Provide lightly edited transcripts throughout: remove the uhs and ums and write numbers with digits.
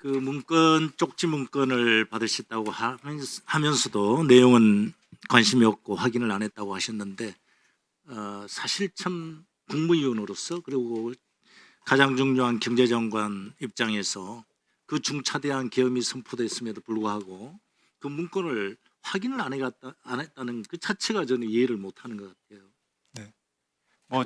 그 문건 쪽지 문건을 받으셨다고 하면서도 내용은 관심이 없고 확인을 안 했다고 하셨는데 사실 참 국무위원으로서 그리고 가장 중요한 경제장관 입장에서 그 중차대한 계엄이 선포됐음에도 불구하고 그 문건을 확인을 안 했다는 그 자체가 저는 이해를 못하는 것 같아요.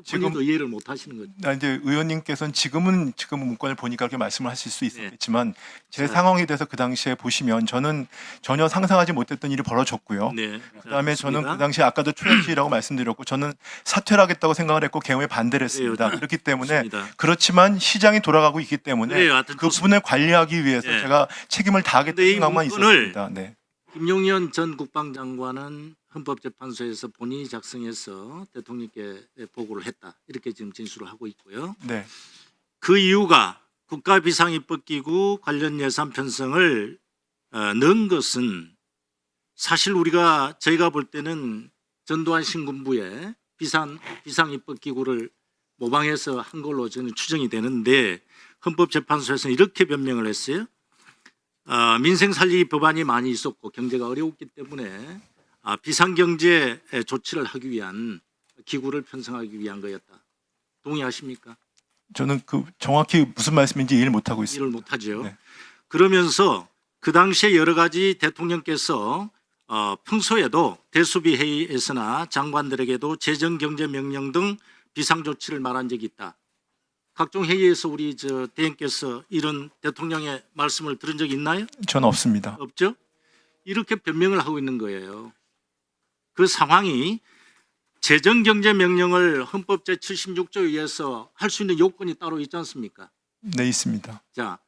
지금 본인도 이해를 못하시는 거죠. 이제 의원님께서는 지금 문건을 보니까 그렇게 말씀을 하실 수 있었겠지만 제 자. 상황에 대해서 그 당시에 보시면 저는 전혀 상상하지 못했던 일이 벌어졌고요. 네. 그다음에 저는 좋습니다. 그 당시에 아까도 초연시라고 말씀드렸고 저는 사퇴를 하겠다고 생각을 했고 계엄에 반대를 했습니다. 그래요. 그렇기 때문에 좋습니다. 그렇지만 시장이 돌아가고 있기 때문에 그래요. 하여튼 그 부분을 관리하기 위해서 네. 제가 책임을 다하겠다는 근데 이 생각만 문건을 있었습니다. 네. 김용현 전 국방장관은 헌법재판소에서 본인이 작성해서 대통령께 보고를 했다. 이렇게 지금 진술을 하고 있고요. 네. 그 이유가 국가비상입법기구 관련 예산 편성을 넣은 것은 사실 저희가 볼 때는 전두환 신군부의 비상입법기구를 모방해서 한 걸로 저는 추정이 되는데 헌법재판소에서는 이렇게 변명을 했어요. 민생 살리기 법안이 많이 있었고 경제가 어려웠기 때문에 비상경제 조치를 하기 위한 기구를 편성하기 위한 거였다. 동의하십니까? 저는 그 정확히 무슨 말씀인지 이해를 못하고 있습니다. 이해를 못하죠. 네. 그러면서 그 당시에 여러 가지 대통령께서 평소에도 대수비 회의에서나 장관들에게도 재정경제명령 등 비상조치를 말한 적이 있다. 각종 회의에서 우리 대행께서 이런 대통령의 말씀을 들은 적이 있나요? 저는 없습니다. 없죠? 이렇게 변명을 하고 있는 거예요. 그 상황이 재정경제명령을 헌법 제76조에 의해서 할 수 있는 요건이 따로 있지 않습니까? 네, 있습니다. 자,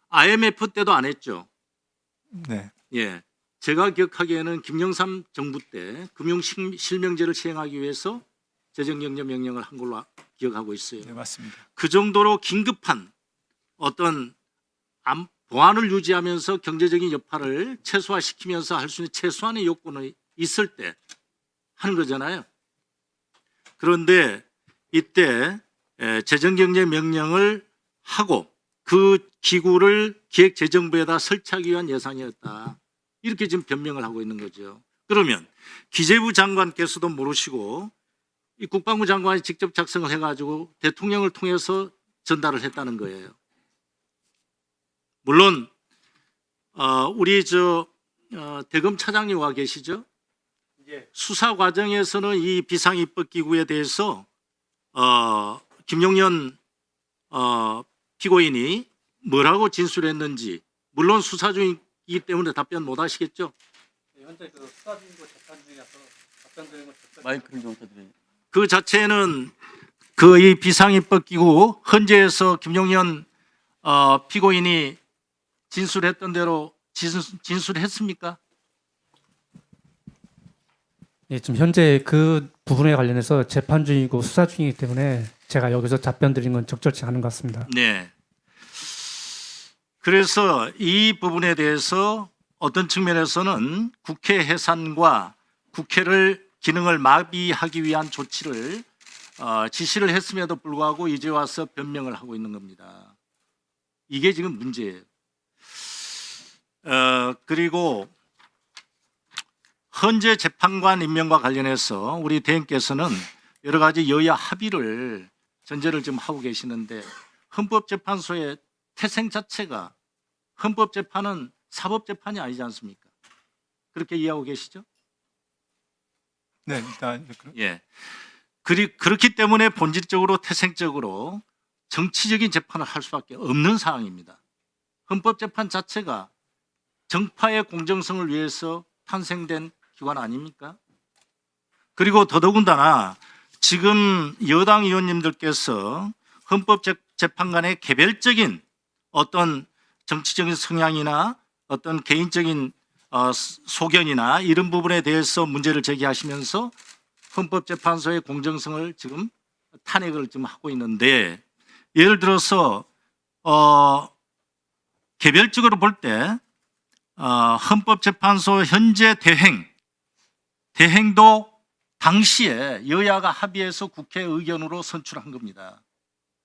IMF 때도 안 했죠. 네. 예, 제가 기억하기에는 김영삼 정부 때 금융실명제를 시행하기 위해서 재정경제명령을 한 걸로 기억하고 있어요. 네, 맞습니다. 그 정도로 긴급한 어떤 보안을 유지하면서 경제적인 여파를 최소화시키면서 할 수 있는 최소한의 요건이 있을 때 하는 거잖아요. 그런데 이때 재정경제명령을 하고 그 기구를 기획재정부에다 설치하기 위한 예산이었다. 이렇게 지금 변명을 하고 있는 거죠. 그러면 기재부 장관께서도 모르시고 이 국방부 장관이 직접 작성을 해가지고 대통령을 통해서 전달을 했다는 거예요. 물론 우리 대검 차장님 와 계시죠? 수사 과정에서는 이 비상입법기구에 대해서 김용현 피고인이 뭐라고 진술했는지 물론 수사 중이기 때문에 답변 못 하시겠죠? 현재 그 수사 중이고 재판 중이라서 답변 드리는 건 마이크를 좀 부탁드려요. 그 자체는 이 비상입법기구 헌재에서 김용현 피고인이 진술했던 대로 진술했습니까? 예, 지금 현재 그 부분에 관련해서 재판 중이고 수사 중이기 때문에 제가 여기서 답변 드리는 건 적절치 않은 것 같습니다. 네. 그래서 이 부분에 대해서 어떤 측면에서는 국회 해산과 국회를 기능을 마비하기 위한 조치를 지시를 했음에도 불구하고 이제 와서 변명을 하고 있는 겁니다. 이게 지금 문제예요. 그리고 헌재 재판관 임명과 관련해서 우리 대행께서는 여러 가지 여야 합의를 전제를 지금 하고 계시는데 헌법재판소의 태생 자체가 헌법재판은 사법재판이 아니지 않습니까? 그렇게 이해하고 계시죠? 네, 일단 예. 그렇기 때문에 본질적으로 태생적으로 정치적인 재판을 할 수밖에 없는 상황입니다. 헌법재판 자체가 정파의 공정성을 위해서 탄생된 기관 아닙니까? 그리고 더더군다나 지금 여당 의원님들께서 헌법재판관의 개별적인 어떤 정치적인 성향이나 어떤 개인적인 소견이나 이런 부분에 대해서 문제를 제기하시면서 헌법재판소의 공정성을 지금 탄핵을 지금 하고 있는데 예를 들어서 개별적으로 볼 때 헌법재판소 현재 대행도 당시에 여야가 합의해서 국회 의견으로 선출한 겁니다.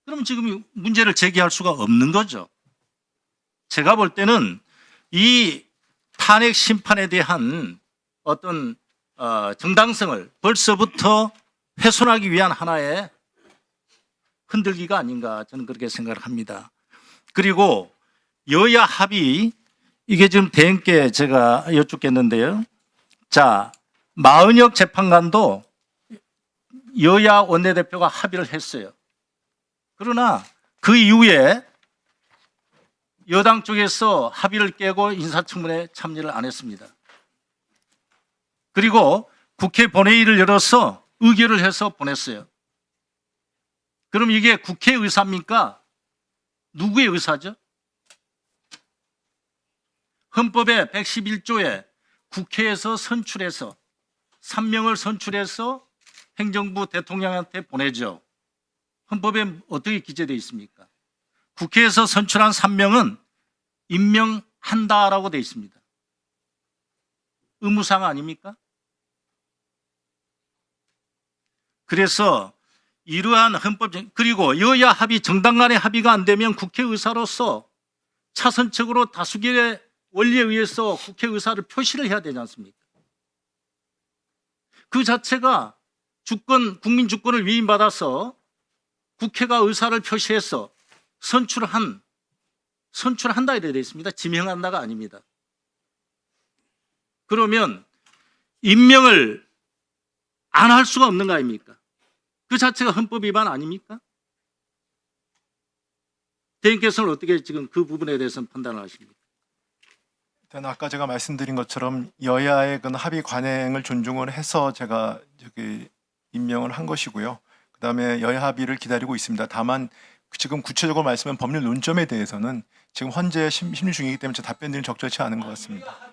그럼 지금 문제를 제기할 수가 없는 거죠. 제가 볼 때는 이 탄핵 심판에 대한 어떤 정당성을 벌써부터 훼손하기 위한 하나의 흔들기가 아닌가 저는 그렇게 생각을 합니다. 그리고 여야 합의 이게 지금 대행께 제가 여쭙겠는데요. 자, 마은혁 재판관도 여야 원내대표가 합의를 했어요. 그러나 그 이후에 여당 쪽에서 합의를 깨고 인사청문회에 참여를 안 했습니다. 그리고 국회 본회의를 열어서 의결을 해서 보냈어요. 그럼 이게 국회 의사입니까? 누구의 의사죠? 헌법의 111조에 국회에서 선출해서 3명을 선출해서 행정부 대통령한테 보내죠. 헌법에 어떻게 기재되어 있습니까? 국회에서 선출한 3명은 임명한다라고 되어 있습니다. 의무사항 아닙니까? 그래서 이러한 헌법적 그리고 여야 합의 정당 간의 합의가 안 되면 국회의사로서 차선책으로 다수결의 원리에 의해서 국회의사를 표시를 해야 되지 않습니까? 그 자체가 국민 주권을 위임받아서 국회가 의사를 표시해서 선출한다 이렇게 되어 있습니다. 지명한다가 아닙니다. 그러면 임명을 안 할 수가 없는 거 아닙니까? 그 자체가 헌법 위반 아닙니까? 대행께서는 어떻게 지금 그 부분에 대해서는 판단을 하십니까? 일단 아까 제가 말씀드린 것처럼 여야의 그 합의 관행을 존중을 해서 제가 임명을 한 것이고요. 그다음에 여야 합의를 기다리고 있습니다. 다만 지금 구체적으로 말씀한 법률 논점에 대해서는 지금 현재 심리 중이기 때문에 제 답변드리는 적절치 않은 것 같습니다.